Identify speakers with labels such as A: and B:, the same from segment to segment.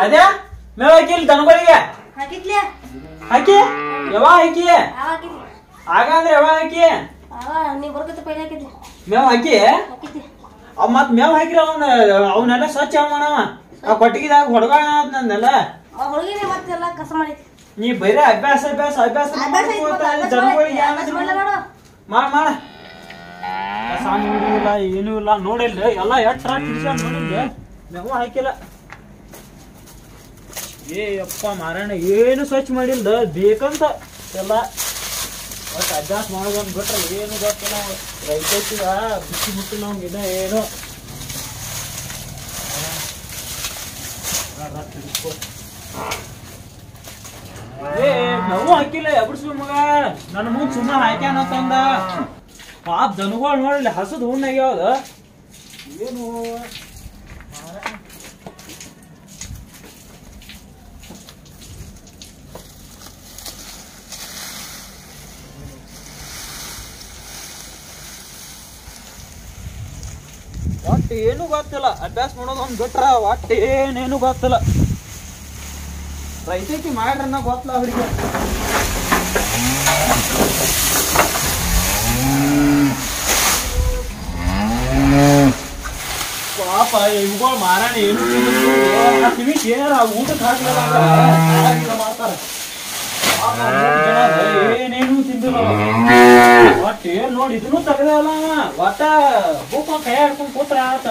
A: ಅದೇ ಮೇವ್ ಹಾಕಿಲ್ ದನಗಳಿಗೆ ಹಾಕಿ ಯಾವ ಹಾಕಿ ಆಗ ಅಂದ್ರೆ ಯಾವ ಹಾಕಿ ಮೇವ್ ಹಾಕಿ ಮತ್ ಮೇವ್ ಹಾಕಿರ ಅವನ್ನೆಲ್ಲ ಸ್ವಚ್ಛ ಮಾಡವ ಆ ಕೊಟ್ಟಿಗೆದಾಗ ಹೊಡ್ಗಲ್ಲ ನೀ ಬೈರ ಅಭ್ಯಾಸ ಅಭ್ಯಾಸ ಅಭ್ಯಾಸ ಮಾಡ ಮಾಡ ಇಲ್ಲ ಏನೂ ಇಲ್ಲ ನೋಡಿಲ್ರಿ ಎಲ್ಲಾ ಎಟ್ಟ ನೋಡಿಲ್ರಿ ಮೇವ ಹಾಕಿಲ್ಲ ಅಪ್ಪ ಮಾರಾಯಣ ಏನು ಸ್ವಚ್ಛ ಮಾಡಿಲ್ದ ಬೇಕಂತ ಎಲ್ಲ ಒಟ್ಟು ಅಭ್ಯಾಸ ಮಾಡೋದಂತ ಬಿಟ್ರಲ್ಲ ಏನು ಗೊತ್ತಿಲ್ಲ ರೈತೈತಿಗ ಬಿಸಿ ಬಿಟ್ಟು ನಮ್ಗೆ ಇನ್ನ ಏನು ನಾವು ಹಾಕಿಲ್ಲ ಎಬ್ಬಿಡ್ಸ್ ಮಗ ನನ್ನ ಮುಂದ್ ಸುಮ್ಮನೆ ಹಾಕ್ಯಾನಂದ ಪಾಪ ದನಗಳು ನೋಡ್ಲಿ ಹಸದ್ ಹುಣ್ಣಾಗ್ಯಾವದ ಏನು ಒಟ್ಟು ಏನು ಗೊತ್ತಿಲ್ಲ ಅಭ್ಯಾಸ ಮಾಡೋದು ಒಂದ್ ಬಿಟ್ರ ಒಟ್ಟು ಏನೇನು ಗೊತ್ತಿಲ್ಲ ರೈತೈತಿ ಮಾಡ್ರನ್ನ ಗೊತ್ತಿಲ್ಲ ಅವ್ರಿಗೆ ಪಾಪ ಇವುಗಳು ಮಾರಾಣ ಏನು ತಿಮಿಕ್ ಏನಾರ ಊಟಕ್ಕೆ ಹಾಕ್ಲಿಲ್ಲ ಮಾಡ್ತಾರ ಏನೇನು ತಿಂದಿಲ್ಲ ಒಟ್ಟ ಏನ್ ನೋಡಿ ಇದನ್ನು ತೆಗ್ದಲ್ಲ ಒಟ್ಟ ಬೂಕೊಂಡ್ ಕೈ ಆಡ್ಕೊಂಡ್ ಕೂತ್ರ ಆತ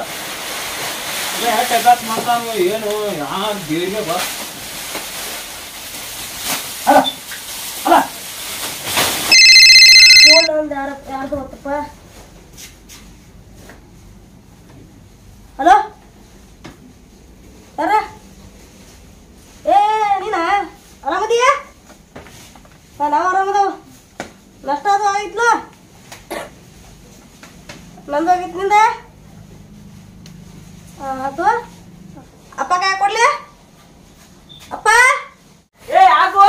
A: ಅಭ್ಯಾಸ ಮಾಡ್ತಾನ ಏನು ಯಾರು ದೇವ್ರಿಗೆ ಬಾ ಅಲ್ಲ ಅಲ್ಲ
B: ಯಾರ್ದು ಗೊತ್ತಪ್ಪ ಹಲೋ ಯಾರ ಏ ನೀನ ಆರಾಮದೀಯ ನಾವು ಆರಾಮದವ ನಷ್ಟ ಅದು ಆಗಿತ್ಲ ನಂದು ಆಗಿತ್ತು ನಿಂದ ಅದು ಅಪ್ಪ ಕಾಯ ಕೊಡ್ಲಿ ಅಪ್ಪ
A: ಏ ಆಗೋ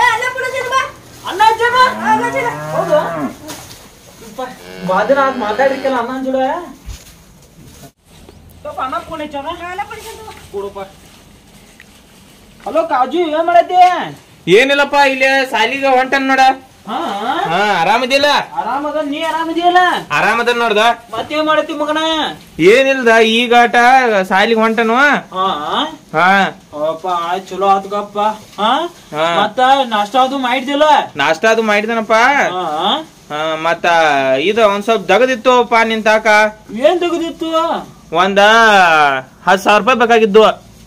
B: ಏ ಅನ್ನ ಕೂಡ ಬಾ
A: ಅನ್ನ ಹೌದು ಬಾದಿನ ಆದ್ ಮಾತಾಡಿರ್ಕಲ್ಲ ಅನ್ನ ಜೋಡ ಸ್ವಲ್ಪ ಅನ್ನ ಕೊಡಿ ಕೊಡಪ್ಪ ಹಲೋ ಕಾಜು ಏನ್ ಮಾಡೈತಿ
C: ಏನಿಲ್ಲಪ್ಪ ಇಲ್ಲಿ ಸಾಲಿಗೆ ಹೊಂಟನ್ ನೋಡ ಆರಾಮದಿಲ್ಲ
A: ಆರಾಮದ ನೀ ಆರಾಮದಿಯಲ್ಲ
C: ಆರಾಮದ ನೋಡ್ದ
A: ಮತ್ತೇನ್ ಮಾಡೈತಿ ಮಗನ
C: ಏನಿಲ್ದ ಈಗಾಟ ಸಾಲಿಗೆ ಹೊಂಟನು
A: ಅಪ್ಪ ಆಯ್ತು ಚಲೋ ಆತ್ಗಪ್ಪ ಮತ್ತ ನಾಷ್ಟ ಅದು ಮಾಡಿದಿಲ್ಲ
C: ನಾಷ್ಟ ಅದು ಮಾಡಿದನಪ್ಪ ಮತ್ತ ಇದು ಒಂದ್ ಸ್ವಲ್ಪ ದಗದಿತ್ತುಪ್ಪ ನಿನ್ ತಾಕ
A: ಏನ್ ತೆಗದಿತ್ತು
C: ಒಂದ 10,000 ರೂಪಾಯಿ ಬೇಕಾಗಿದ್ದು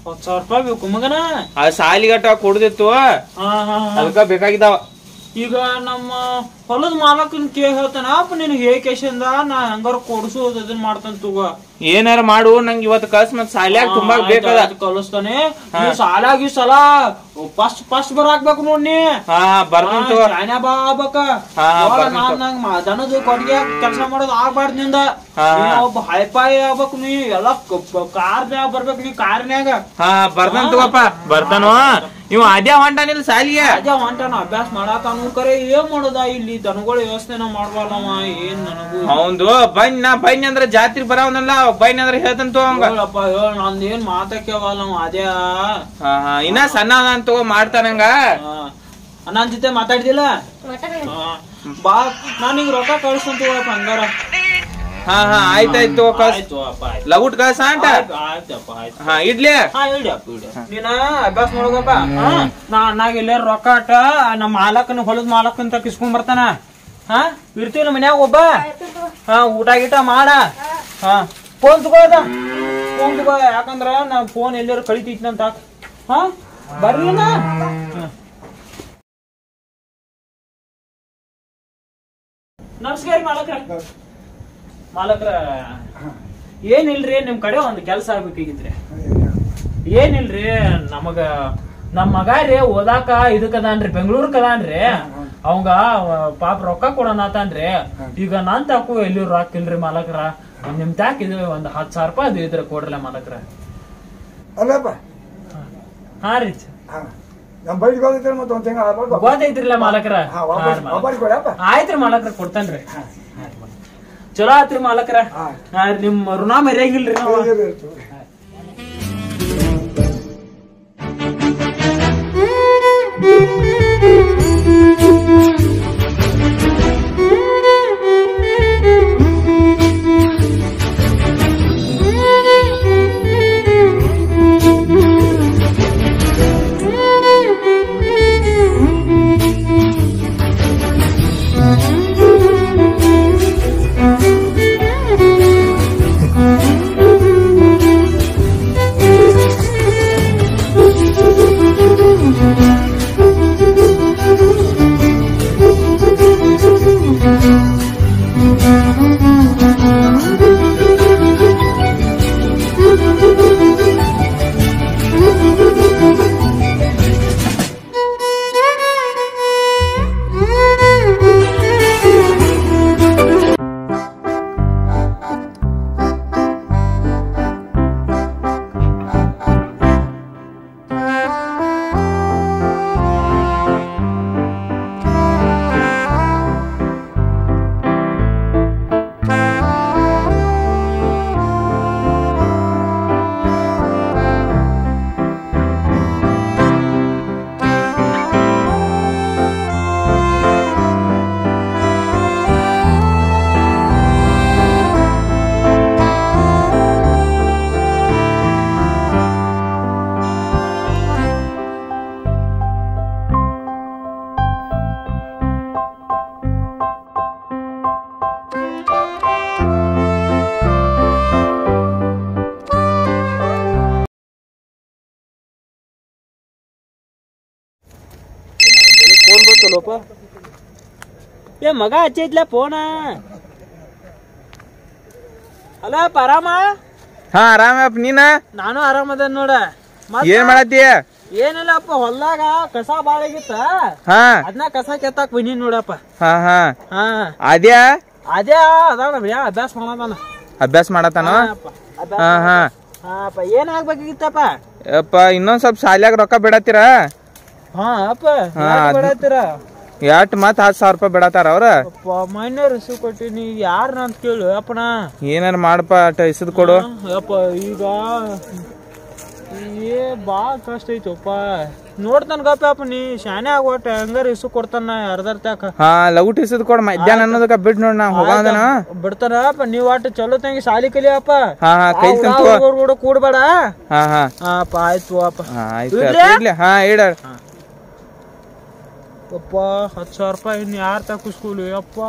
A: 10,000 ರೂಪಾಯಿ ಬೇಕು ಮಗನ
C: ಸಾಲಿಗಟ ಕೊಡುದಿತ್ತು ಅದಕ್ಕ ಬೇಕಾಗಿದ್ದಾವ
A: ಈಗ ನಮ್ಮ ಹೊಲದ ಮಾಲಕನ್ ಹೇಳ್ತಾನ ಅಪ್ಪ ನಿನ್ ಹೇಕೇಶಂದ ನಾ ಹಂಗಾರ ಕೊಡ್ಸೋದ್ ಅದನ್ನ ಮಾಡ್ತಾನ ತಗೋ
C: ಏನಾರ ಮಾಡು ನಂಗೆ ಇವತ್ತು ಕಳ್ಸ ಮತ್ ಸಾಲ್ಯಾಗ ತುಂಬಾ ಬೇಕದ
A: ಕಳಿಸ್ತಾನೆ ಸಾಲಾಗಿ ಸಲ ಫಸ್ಟ್ ಬರಾಕ್ಬೇಕು ನೋಡ್ನಿ
C: ಬರ್ದಂತ
A: ಬಾ ಆಗ್ಬೇಕ ನಂಗ್ ದನದ ಕೊಟ್ಟಿಗೆ ಕೆಲಸ ಮಾಡೋದು ಆಗ್ಬಾರ್ದು ನಿಂದ ಒಬ್ಬ ಹೈಪಾಯಿ ಆಗ್ಬೇಕು ನೀ ಎಲ್ಲ ಕಾರ್ನ್ಯಾಗ ಬರ್ಬೇಕು ನೀ ಕಾರ್ನ್ಯಾಗ
C: ಬರ್ದಂತಪ್ಪ ಬರ್ತಾನೋ ಇವ ಅದೇ ಹೊಂಟಾನಿಲ್ಲ ಸಾಲಿಗೆ
A: ಅದೇ ಹೊಂಟಾನ ಅಭ್ಯಾಸ ಮಾಡಾತಾನು ಕರೆ ಏನ್ ಮಾಡೋದ ಇಲ್ಲಿ ದನಗಳ ವ್ಯವಸ್ಥೆನ ಮಾಡ್ಬಾರವ ಏನ್ ನನಗೂ
C: ಅವಂದು ಬೈನ್ ಅಂದ್ರ ಜಾತ್ರೆ ಬರವನಲ್ಲ ಬೈನ್ ಅಂದ್ರ ಹೇಳ್ತಂತ
A: ಹೇಳಪ್ಪ ಹೇಳ ನಂದೇನ್ ಮಾತಾಕ್ಯವಲ್ಲ ಅದೇ
C: ಇನ್ನ ಸಣ್ಣ ಅಂತ ಮಾಡ್ತಾನಂಗ
A: ನನ್ ಜೊತೆ ಮಾತಾಡಿದಿಲ್ಲ ಬಾ ನಾನ್ ಹಿಂಗ್ ರೊಕ್ಕ ಕಳ್ಸಂತ ಹಂಗಾರ
C: ಆಯ್ತಾಯ್ತು ಲಗುಟ್ ಕಳ್ಸ ಅಂತ ಇಡ್ಲಿ
A: ನೀನ ಅಭ್ಯಾಸ ಮಾಡೋದಪ್ಪ ನಾ ಅಣ್ಣಾಗ ಎಲ್ಲಾರ ರೊಕ್ಕ ಅಟ್ಟ ನಮ್ಮ ಮಾಲಕನ ಹೊಲದ ಮಾಲಕನ್ ಕಿಸ್ಕೊಂಡ್ ಬರ್ತಾನ ಇರ್ತೀವಿ ಮನ್ಯಾಗ ಒಬ್ಬ ಊಟ ಗೀಟ ಮಾಡ ಫೋನ್ ತಗೋದ ಫೋನ್ ತಗೋ ಯಾಕಂದ್ರ ನಾ ಫೋನ್ ಎಲ್ಲಾರು ಕಳಿತೈತಿ ಅಂತ ಬರ್ಲಿನ ನಮಸ್ಕಾರ ಮಾಲಕ್ರ ಏನಿಲ್ರಿ ನಿಮ್ ಕಡೆ ಒಂದ್ ಕೆಲ್ಸ ಆಗ್ಬೇಕಾಗಿತ್ರಿ ಏನಿಲ್ರಿ ನಮಗ ನಮ್ ಮಗ ರೀ ಓದಾಕ ಇದಕ್ಕದಾನ್ರಿ ಬೆಂಗಳೂರ್ಕ್ ಅದಾನ್ರಿ ಅವಂಗ ಪಾಪ ರೊಕ್ಕ ಕೊಡೋಣತಾನ್ರಿ ಈಗ ನನ್ ತಾಕು ಎಲ್ಲಿ ರೊಕ್ಕ ಇಲ್ರಿ ಮಾಲಕ್ರ ನಿಮ್ ತಾಕ ಇದು ಒಂದ್ 10,000 ರೂಪಾಯಿ ಅದು ಇದ್ರ ಕೊಡ್ರಲ್ಲ ಮಾಲಕ್ರ
D: ಅಲ್ಲಪ್ಪ
A: ಹಾ ರೀ
D: ನಮ್ಮ ಬೈಕ್ ಹೋಗಿದ್ರೆ ಮತ್ತೆ ಒಂದು ತಿಂಗಳು
A: ಗೊತ್ತೈತ್ರಿಲ್ಲ ಮಾಲಕರ ಆಯ್ತ್ರಿ ಮಾಲಕರ ಕೊಡ್ತಾನ್ರಿ ಚಲೋ ಆತ್ರಿ ಮಾಲಕರ ನಿಮ್ ಋಣ ಮರ್ಯಾಗಿಲ್ರಿ ನಾವು ಫೋನ್ ಬರ್ತಲ್ಲಪ್ಪ ಏ ಮಗ ಹಚ್ಚೈತ್ಲ ಫೋನ ಅಲ್ಲ ಆರಾಮ
C: ಹಾ ಆರಾಮಪ್ಪ ನೀನ
A: ನಾನು ಆರಾಮದ ನೋಡ
C: ಏನ್ ಮಾಡತ್ತೀಯ
A: ಏನಿಲ್ಲಪ್ಪ ಹೊಲ್ದಾಗ ಕಸ ಬಾಳ ಆಗಿತ್ತ
C: ಹಾ
A: ಅದನ್ನ ಕಸ ಕೆತ್ತಾಕ್ ಬನ್ನಿ ನೋಡಪ್ಪ
C: ಹಾ ಹಾ
A: ಹಾ
C: ಅದ್ಯಾ
A: ಅದೇ ಅದಾವ ಅಭ್ಯಾಸ ಮಾಡತಾನ
C: ಅಭ್ಯಾಸ ಮಾಡತಾನ ಹಾ ಹಾ
A: ಹಾಪ ಏನ್ ಆಗ್ಬೇಕಾಗಿತ್ತಪ್ಪ
C: ಯಪ್ಪ ಇನ್ನೊಂದ್ ಸ್ವಲ್ಪ ಶಾಲ್ಯಾಗ ರೊಕ್ಕ ಬಿಡತ್ತೀರ
A: ಹಾ ಅಪ್ಪ ಬಿಡತ್ತೀರ
C: ಎಷ್ಟ್ ಮತ್ 10,000 ರೂಪಾಯಿ ಬಿಡತಾರ ಅವ್ರ
A: ಮೊನ್ನೆ ರಿಸೀವ್ ಕೊಟ್ಟಿನಿ ಯಾರನ್ನ ಅಂತ ಕೇಳು ಅಪ್ಪನ
C: ಏನಾರ ಮಾಡಪ್ಪ ಅಟ ಇಸದ್ ಕೊಡು
A: ಅಪ್ಪ ಈಗ ಬಾಳ ಕಷ್ಟ ಐತಪ್ಪ ನೋಡ್ತಾನಗಪ್ಪ ಅಪ್ಪ ನೀ ಶಾನೆ ಆಗೋಟ ಹಂಗಾರ ಇಸು ಕೊಡ್ತಾನ ಅರ್ಧರ್ತಾಕ
C: ಹಾ ಲಗುಟ್ ಇಸದ್ ಕೊಡ್ ಮಧ್ಯಾಹ್ನ ಅನ್ನೋದಕ್ಕ ಬಿಡ್ ನೋಡ್ ನಾ ಹೋಗೋದನ
A: ಬಿಡ್ತಾರಪ್ಪ ನೀವ್ ಒಟ್ಟು ಚಲೋ ತಂಗಿ ಶಾಲಿ ಕಲಿಯಪ್ಪ
C: ಹಾ ಹಾ
A: ಕೂಡ ಕೂಡ್ಬೇಡ
C: ಹಾ ಹಾ
A: ಅಪ್ಪ ಆಯ್ತು ಅಪ್ಪ
C: ಆಯ್ತು ಹಾ ಇಡ
A: ಅಪ್ಪ 10,000 ರೂಪಾಯಿ ಇನ್ನು ಯಾರು ತಕಿಸ್ಕೊಲಿ ಅಪ್ಪ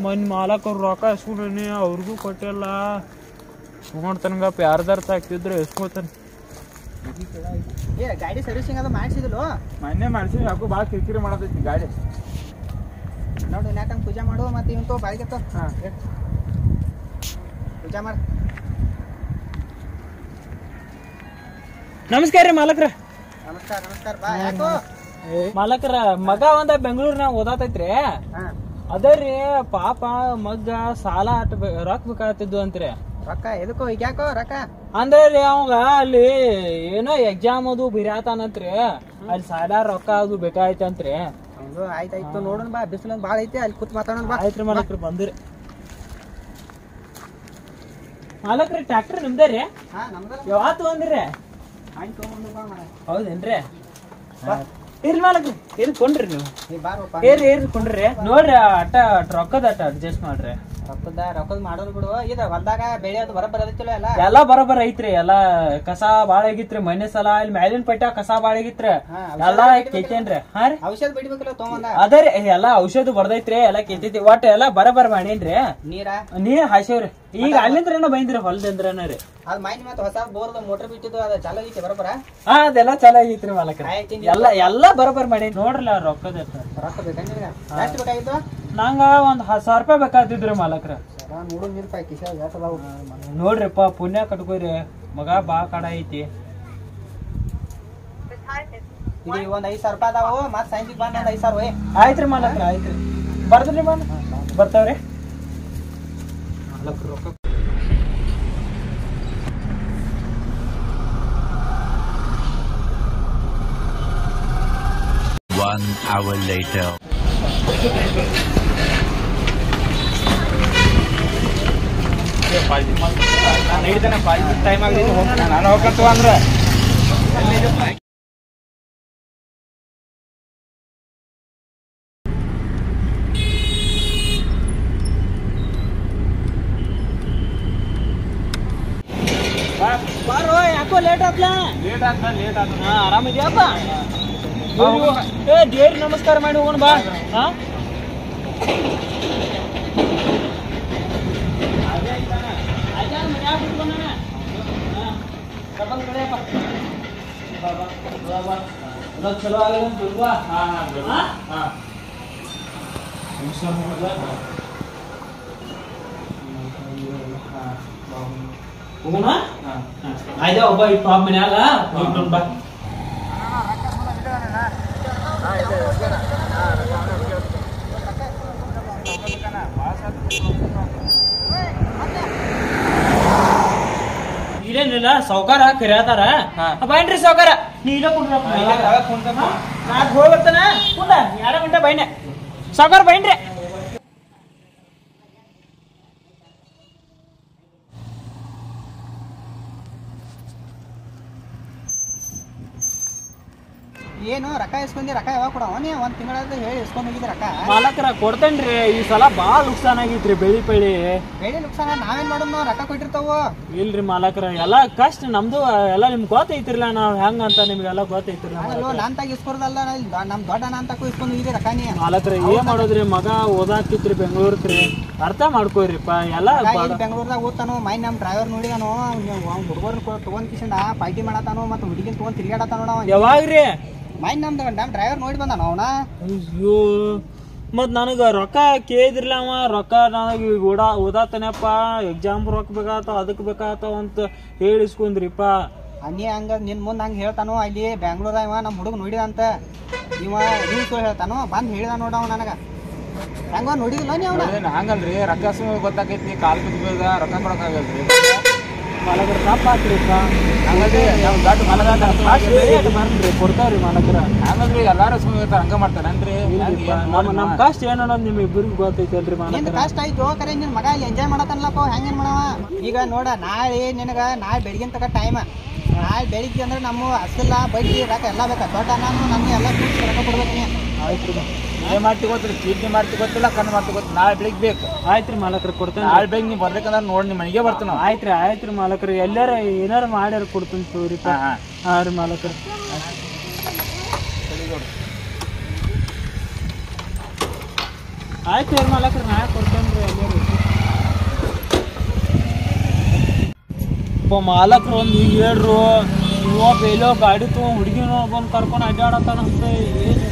A: ಮನ್ ಮಾಲಕರು ರೊಕ್ಕ ಇಸ್ಕೊಂಡೀನಿ ಅವ್ರಿಗೂ ಕೊಟ್ಟಿಲ್ಲ ನೋಡ್ತಾನಗಪ್ಪ ಯಾರ್ದಾರ ತಾಕಿದ್ರೆ ಎಸ್ಕೋತಾನೆ
E: ಗಾಡಿ ಸರ್ವಿಸಿಂಗ್ ಅದು ಮಾಡಿಸಿದ್ಲು
C: ಮೊನ್ನೆ ಮಾಡ್ಸಿ ಯಾಕೋ ಭಾಳ ಕಿರಿಕಿರಿ ಮಾಡತೈತಿ ಗಾಡಿ
E: ನೋಡು ಯಾಕಂಗ್ ಪೂಜೆ ಮಾಡು ಮತ್ತೆ ಇವತ್ತು ಬಾಯಿಗೆ ಪೂಜೆ ಮಾಡ
A: ನಮಸ್ಕಾರ ರೀ ಮಾಲಕ್ರ
E: ನಮಸ್ಕಾರ ನಮಸ್ಕಾರ ಬಾ ಯಾಕೋ
A: ಮಾಲಕ್ರ ಮಗ ಒಂದ ಬೆಂಗಳೂರಿನಾಗ ಓದಾತೈತ್ರಿ ಅದರಿ ಪಾಪ ಮಗ್ಗ ಸಾಲ ರೊಕ್ಕ ಬೇಕಾಗ್ತಿದ್ವು ಅಂತ್ರಿ
E: ರೊಕ್ಕ ಎದಕ್ಕೋ ಈಗ ಯಾಕೋ ರೊಕ್ಕ
A: ಅಂದ್ರೆ ರೀ ಅವಂಗ ಅಲ್ಲಿ ಏನೋ ಎಕ್ಸಾಮ್ ಅದು ಬಿರ್ಯಾತಾನಂತ್ರಿ ಅಲ್ಲಿ ಸಾಲ ರೊಕ್ಕ ಅದು ಬೇಕಾಯ್ತಂತ್ರಿ
E: ಹೌದು ಆಯ್ತಾಯ್ತು ನೋಡೋಣ ಬಾ ಬಿಸಿಲು ಭಾಳ ಐತಿ ಅಲ್ಲಿ ಕೂತ್ ಮಾತಾಡೋಣ ಬಾ
A: ಆಯ್ತ್ರಿ ಮಾಲಕ್ರಿ ಬಂದ್ರಿ ಮಾಲಕ್ರಿ ಟ್ರ್ಯಾಕ್ಟರ್ ನಿಮ್ದೇ ರೀ
E: ಹಾ ನಮ್ದ
A: ಯಾವತ್ತು ಬಂದ್ರಿ
E: ಆಯ್ತು ತಗೊಂಡು ಬಾ ಮಾಡ
A: ಹೌದೇನ್ರಿ ಇರ್ಲಿ ಮಾಲಕ್ರಿ ಇರ್ಕೊಂಡ್ರಿ ನೀವು
E: ನೀ ಬಾರಪ್ಪ
A: ಏರ್ಕೊಂಡ್ರಿ ನೋಡ್ರಿ ಅಟ್ಟ ರೊಕ್ಕದ ಅಟ್ಟ ಅಡ್ಜಸ್ಟ್ ಮಾಡ್ರಿ
E: ರೊಕ್ಕದ ಮಾಡೋದು ಬಿಡು ಇದು ಹೊಲ್ದಾಗ ಬೆಳೆ ಅದು ಬರಬರ ಅದೈತಿಲ್ಲ ಎಲ್ಲ
A: ಎಲ್ಲಾ ಬರೋಬರ ಐತ್ರಿ ಎಲ್ಲಾ ಕಸ ಬಾಳ ಆಗಿತ್ರಿ ಮೊನ್ನೆ ಸಲ ಇಲ್ಲಿ ಮ್ಯಾಲಿನ ಪಟ್ಟ ಕಸ ಬಾಳ ಆಗಿತ್ರಿ ಎಲ್ಲಾ ಕೆತ್ತೇನ್ರಿ ಹಾ ರೀ
E: ಔಷಧ ಬಿಡ್ಬೇಕಲ್ಲ ತಗೊಂಡ
A: ಅದೇ ರೀ ಎಲ್ಲಾ ಔಷಧ ಬರ್ದೈತ್ರಿ ಎಲ್ಲಾ ಕೆತ್ತೈತಿ ಒಟ್ಟ ಎಲ್ಲಾ ಬರಬರ ಮಾಡೇನ್ರಿ ನೀರ್ ಹಾಸ್ಯವ್ರಿ ಈಗ ಅಲ್ಲಿಂದ್ರೇನೋ ಬೈಂದ್ರಿ ಹೊಲದಿಂದ್ರನ ರೀ
E: ಅದ್ ಮೈನ್ ಮತ್ತೆ ಹೊಸ ಬೋರ್ದ ಮೋಟರ್ ಬಿಟ್ಟಿದ್ದು ಅದ ಚಾಲು ಆಗೈತಿ ಬರಬರ
A: ಹಾ ಅದೆಲ್ಲಾ ಚಲೋ ಆಗೈತ್ರಿ ಮಾಲಕ್ರ ಎಲ್ಲಾ ಬರೋಬರ್ ಮಾಡೇನಿ ನೋಡ್ರಲ್ಲ ರೊಕ್ಕದ
E: ರೊಕ್ಕ ಬೇಕಂದ್ರೆ ಎಷ್ಟು ಬೇಕಾಗಿತ್ತು
A: ನಂಗ ಒಂದ್ 10,000 ರೂಪಾಯಿ ಬೇಕಾಗ್ತಿದ್ರಿ ಮಾಲಕ್ರ
E: ನೋಡು ನೀರ್ಪಾಯಿ ಕಿಶಾಗ ಎಷ್ಟು ಅದಾವು
A: ನೋಡ್ರಿಪ್ಪ ಪುಣ್ಯ ಕಟ್ಕೋರಿ ಮಗ ಬಾ ಕಡ ಐತಿ
E: ಈಗ ಒಂದ್ 5,000 ರೂಪಾಯಿ ಅದಾವು ಮತ್ ಸಂಜಿಗ್ ಬಂದ್ ಒಂದ್ 5,000
A: ಆಯ್ತ್ರಿ ಮಾಲಕ್ರ ಆಯ್ತ್ರಿ ಬರ್ದ್ರಿ ಬರ್ತಾವ್ರಿ ಮಾಲಕ್ರ ರೊಕ್ಕ
F: 1 hour later.
C: ಟೈಮ್ ಆಗೈತಿ ನಾನು ಹೋಗ್ಕಂತ ಅಂದ್ರೆ
A: ಬಾರೋ ಯಾಕೋ ಲೇಟ್ ಆತ್ಲ
C: ಲೇಟ್ ಆದ
A: ಆರಾಮಿದ್ಯಪ್ಪ ಏ ದೇವ್ರಿ ನಮಸ್ಕಾರ ಮಾಡಿ ಹೋಗೋಣ ಬಾ ಹಾ ಚಲೋ ಆಗಲ್ಲ ಹೋಗೋಣ ಆಯ್ತ ಒಬ್ಬ ಇಟ್ಟು ಪಾಪ ಮನ್ಯಾಗ ಬಾ ಇದೇನಿಲ್ಲ ಸಾವ್ಕಾರ ಕರಿಯಾತಾರ ಬೈನ್ರಿ ಸಾವ್ಕಾರ ನೀ ಇಲ್ಲ ಕುಂಡ್ರ ನಾಕ್ ಹೋಗ್ಬರ್ತಾನ ಕುಂಡ 2 ಗಂಟೆ ಬೈನೆ ಸಾವ್ಕಾರ ಬೈನ್ರಿ
E: ಏನು ರೊಕ್ಕ ಇಸ್ಕೊಂಡಿ ರೊಕ್ಕ ಯಾವಾಗ ಕೊಡವ ನೀ ಒಂದ್ ತಿಂಗಳಾದ ಹೇಳಿ ಇಸ್ಕೊಂಡ್ ಹೋಗಿದ್ದೆ ರೊಕ್ಕ
A: ಮಾಲಕರ ಕೊಡ್ತೇನ್ರಿ ಈ ಸಲ ಬಾಳ ನುಕ್ಸಾನ್ ಆಗೈತ್ರಿ ಬೆಳಿ
E: ಬೆಳಿ ನುಕ್ಸಾನ ನಾವೇನ್ ಮಾಡೋದು ನಾವು ರೊಕ್ಕ ಕೊಟ್ಟಿರ್ತಾವ
A: ಇಲ್ರಿ ಮಾಲಕರ ಎಲ್ಲಾ ಕಷ್ಟ ನಮ್ದು ಎಲ್ಲಾ ನಿಮ್ಗೆ ಗೊತ್ತೈತಿರ್ಲ ನಾವ್ ಹೆಂಗ ಅಂತ ನಿಮ್ಗೆಲ್ಲ ಗೊತ್ತೈತಿರ್ಲ
E: ನಾನ್ ತಾಗ ಇಸ್ಕೊಡ್ದಲ್ಲ ನಮ್ ದೊಡ್ಡ ನಾನ್ ತಗೋ ಇಸ್ಕೊಂಡ್ ಹೋಗಿದ್ದೆ ರೊಕ್ಕ ನೀ
A: ಮಾಲಕರ ಏನ್ ಮಾಡೋದ್ರಿ ಮಗ ಓದಾಕಿತ್ರಿ ಬೆಂಗಳೂರ್ತ್ರಿ ಅರ್ಥ ಮಾಡ್ಕೋರಿಪ್ಪ ಎಲ್ಲಾ
E: ಬೆಂಗಳೂರ್ದಾಗ ಓದ್ತಾನು ಮೈ ನಮ್ ಡ್ರೈವರ್ ನೋಡಿದಾನು ಹುಡುಗರ್ನ ತಗೊಂಡ್ ಕಿಶನ್ ಪಾರ್ಟಿ ಮಾಡತಾನು ಮತ್ತ ಹುಡುಗಿನ ತಗೊಂಡ್ ತಿರ್ಗಾಡತಾನ ನೋಡ
A: ಯಾವಾಗ್ರಿ
E: ಮೈ ನಮ್ ಡ್ರೈವರ್ ನೋಡಿ ಬಂದಾನ ಅವನ
A: ಅಯ್ಯೋ ಮತ್ ನನಗ ರೊಕ್ಕ ಕೇಳಿದ್ರಲ್ಲ ಅವ ರೊಕ್ಕ ನನಗೆ ಓದಾತನಪ್ಪ ಎಕ್ಸಾಮ್ ರೊಕ್ಕ ಬೇಕಾತಾವ ಅದಕ್ ಬೇಕಾತಾವ ಅಂತ ಹೇಳಿಸ್ಕೊಂಡ್ರಿಪ್ಪ
E: ನೀ ಹಂಗ ನಿನ್ ಮುಂದ್ ಹಂಗ ಹೇಳ್ತಾನು ಅಲ್ಲಿ ಬೆಂಗ್ಳೂರಾಗ ಇವ ನಮ್ ಹುಡುಗ ನೋಡಿದ ಅಂತ ಇವ ನೀವು ಹೇಳ್ತಾನು ಬಂದ್ ಹೇಳಿದ ನೋಡ ಅವ ನನಗ ಹೆಂಗ ನೋಡಿದಿಲ್ಲ ನೀ ಅವ್ನ
C: ಹಂಗಲ್ರಿ ರೊಕ್ಕ ಗೊತ್ತಾಕೈತಿ ಕಾಲ್ ಬಿದ್ದ ರೊಕ್ಕ ಕೊಡಕ್ಕಾಗಲ್ರಿ
A: ಮಾಲಕರ ತಪ್ಪಾತ್ರಿಪ್ಪ
C: ಹಂಗಲ್ರಿ ನಾವು ದೊಡ್ಡ
A: ಬರ್ರಿ ಕೊಡ್ತಾವ್ರಿ ಮಾಲಕರ
C: ಹಂಗಲ್ರಿ ಎಲ್ಲಾರು ಸುಮ್ಮನೆ ಹಂಗ ಮಾಡ್ತಾರನ್ರಿ
A: ನಮ್ ಕಷ್ಟ ಏನೋ ನಿಮ್ ಇಬ್ಬರಿಗೆ ಗೊತ್ತೈತಲ್ರಿ
E: ನಿನ್
A: ಮಾಲಕರ
E: ಕಷ್ಟ ಆಯ್ತು ಕರೆ ನಿನ್ ಮಗ ಇಲ್ಲಿ ಎಂಜಾಯ್ ಮಾಡತಾನಲ್ಲಪ್ಪ ಹೆಂಗೇನ್ ಮಾಡವ ಈಗ ನೋಡ ನಾಳೆ ಬೆಳಗಿನ ತಕ ಟೈಮ್ ನಾಳೆ ಬೆಳಿಗ್ಗೆ ಅಂದ್ರೆ ನಮ್ಮ ಅಸಲ ಬಡ್ಡಿ ರೊಕ್ಕ ಎಲ್ಲ ಬೇಕಾ ದೊಡ್ಡ ನಾನು ನಮ್ಮ ಎಲ್ಲ ರೊಕ್ಕ ಕೊಡ್ಬೇಕು ನೀ
A: ಆಯ್ತು
C: ಏನ್ ಮಾಡ್ತಿ ಗೊತ್ತಿಲ್ಲ ಚೀಟಿ ಮಾಡ್ತಿ ಗೊತ್ತಿಲ್ಲ ಕಣ್ಣು ಮಾಡ್ತಿ ಗೊತ್ತಿಲ್ಲ ನಾಳೆ ಬೆಳಿಗ್ಗೆ ಬೇಕು
A: ಆಯ್ತ್ರಿ ಮಾಲಕರ ಕೊಡ್ತೇನೆ
C: ನಾಳೆ ಬೆಳಿಗ್ಗೆ ನೀವು ಬರ್ಬೇಕಂದ್ರೆ ನೋಡಿ ನಿಮ್ಮ ಮನೆಗೆ ಬರ್ತೀವಿ ನಾವು
A: ಆಯ್ತ್ರಿ ಮಾಲಕರು ಎಲ್ಲಾರ ಏನಾರ ಮಾಡ್ಯಾರ ಕೊಡ್ತೀನಿ ತೋರಿಪ್ಪ ಹಾ ರೀ ಮಾಲಕರು ಆಯ್ತು ರೀ ಮಾಲಕರು ನಾ ಕೊಡ್ತೇನ್ರಿ ಎಲ್ಲಾರು ಮಾಲಕರು ಒಂದು ಹೇಳ್ರು ಇವಪ್ಪ ಎಲ್ಲೋ ಗಾಡಿ ತಗೊಂಡ್ ಹುಡುಗಿನ ಬಂದು ಕರ್ಕೊಂಡು ಅಡ್ಡಾಡತ್ತಾನಂತ ಏನು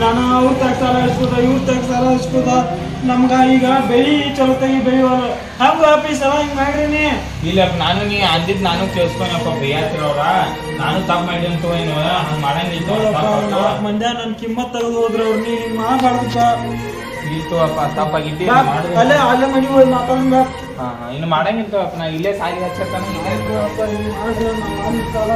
A: ನಾನು ಅವ್ರ ತಗ ಸಾಲ ಇಸ್ಕೋದ ಇವ್ರ ತಗ ಸಾಲ ಇಸ್ಕೋದ ನಮ್ಗ ಈಗ ಬೆಳಿ ಚಲೋತ್ತಾಗಿ ಬೆಳಿವಲ್ಲ ಹಂಗ ಈ ಸಲ ಹಿಂಗ್ ಮಾಡ್ರಿ ನೀ
C: ಇಲ್ಲ ನಾನು ನೀ ಅಂದಿದ್ ನಾನು ಕೇಳಿಸ್ಕೊಂಡಪ್ಪ ಬೇಯಾತಿರವ್ರ ನಾನು ತಪ್ಪ ಮಾಡಿ ಅಂತ ಏನು ಹಂಗ ಮಾಡಂಗಿಲ್ಲ
A: 4 ಮಂದಿ ನನ್ ಕಿಮ್ಮತ್ ತೆಗೆದು ಹೋದ್ರ ಅವ್ರ ನೀ ಹಿಂಗ್ ಮಾಡಬಾರ್ದಪ್ಪ
C: ಇತ್ತು ಅಪ್ಪ ತಪ್ಪಾಗಿದ್ದೆ
A: ಅಲ್ಲೇ ಮನಿ ಹೋಗಿ ಮಾತಾಡಂಗ
C: ಇನ್ನು ಮಾಡಂಗಿಲ್ತವಪ್ಪ ನಾ ಇಲ್ಲೇ ಸಾಲಿ ಹಚ್ಚತ್ತಾನ
A: ಮಾಡ್ರಿ ಸಾಲ